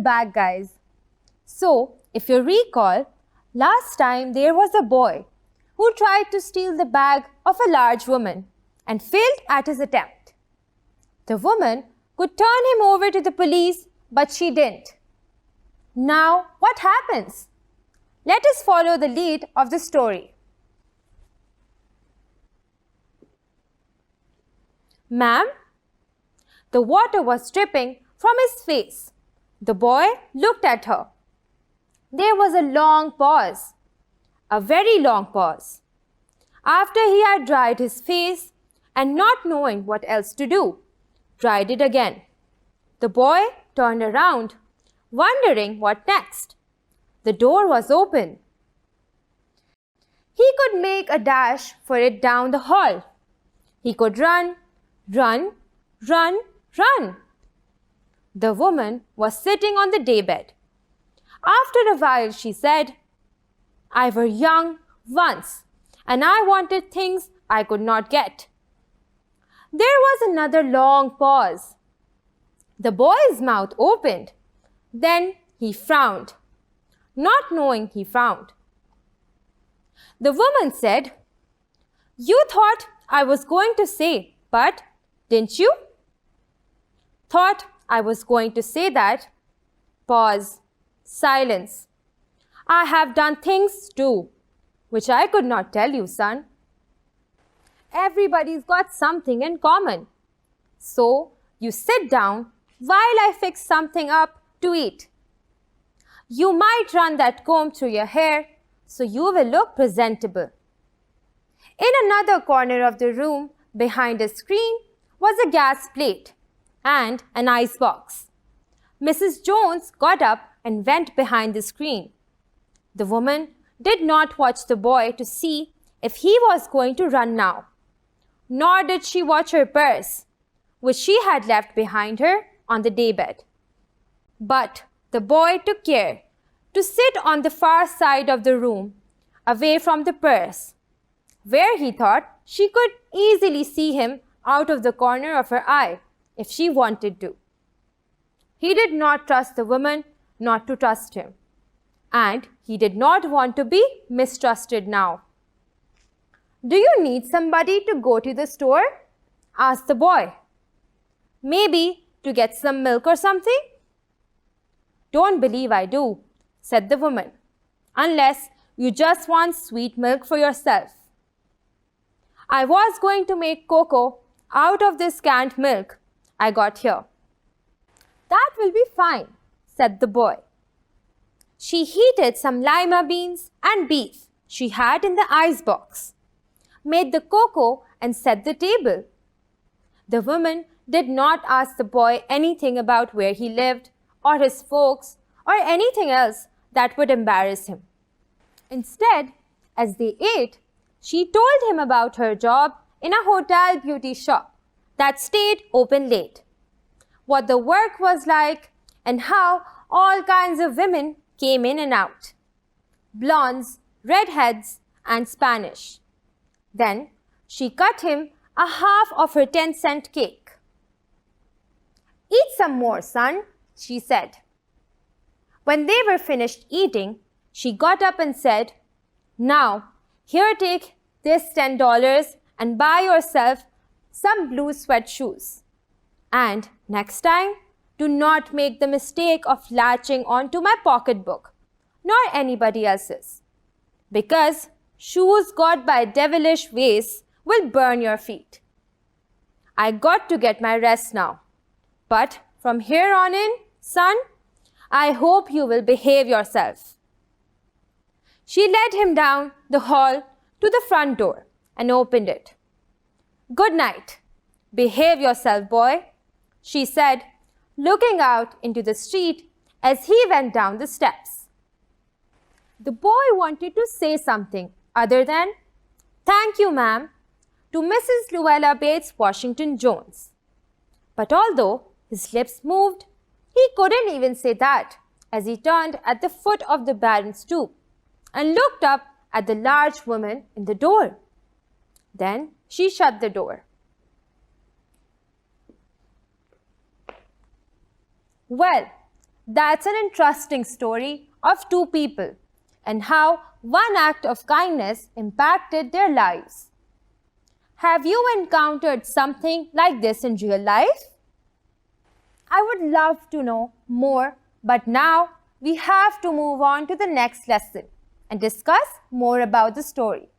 Welcome back, guys. So, if you recall, last time there was a boy who tried to steal the bag of a large woman and failed at his attempt. The woman could turn him over to the police, but she didn't. Now, what happens? Let us follow the lead of the story. Ma'am? The water was dripping from his face. The boy looked at her. There was a long pause, a very long pause. After he had dried his face and not knowing what else to do, dried it again. The boy turned around, wondering what next. The door was open. He could make a dash for it down the hall. He could run, run, run, run. The woman was sitting on the daybed. After a while, she said, "I were young once, and I wanted things I could not get." There was another long pause. The boy's mouth opened. Then he frowned, not knowing he frowned. The woman said, "You thought I was going to say, but didn't you?" Thought I was going to say that. Pause. Silence. "I have done things too, which I could not tell you, son." Everybody's got something in common. So you sit down while I fix something up to eat. You might run that comb through your hair so you will look presentable. In another corner of the room, behind a screen, was a gas plate and an ice box. Mrs. Jones got up and went behind the screen. The woman did not watch the boy to see if he was going to run now, nor did she watch her purse, which she had left behind her on the daybed. But the boy took care to sit on the far side of the room, away from the purse, where he thought she could easily see him out of the corner of her eye if she wanted to. He did not trust the woman not to trust him, and he did not want to be mistrusted now. "Do you need somebody to go to the store?" asked the boy. "Maybe to get some milk or something?" "Don't believe I do," said the woman, "unless you just want sweet milk for yourself. I was going to make cocoa out of this canned milk I got here." "That will be fine," said the boy. She heated some lima beans and beef she had in the ice box, made the cocoa and set the table. The woman did not ask the boy anything about where he lived or his folks or anything else that would embarrass him. Instead, as they ate, she told him about her job in a hotel beauty shop that stayed open late, what the work was like, and how all kinds of women came in and out. Blondes, redheads, and Spanish. Then she cut him a half of her 10-cent cake. "Eat some more, son," she said. When they were finished eating, she got up and said, "Now, here, take this $10 and buy yourself some blue sweat shoes. And next time, do not make the mistake of latching onto my pocketbook, nor anybody else's, because shoes got by devilish ways will burn your feet. I got to get my rest now, but from here on in, son, I hope you will behave yourself." She led him down the hall to the front door and opened it. "Good night. Behave yourself, boy," she said, looking out into the street as he went down the steps. The boy wanted to say something other than, "Thank you, ma'am," to Mrs. Luella Bates Washington Jones. But although his lips moved, he couldn't even say that as he turned at the foot of the barren stoop and looked up at the large woman in the door. Then she shut the door. "Well, That's an interesting story of two people and how one act of kindness impacted their lives. Have you encountered something like this in real life? I would love to know more, but now we have to move on to the next lesson and discuss more about the story.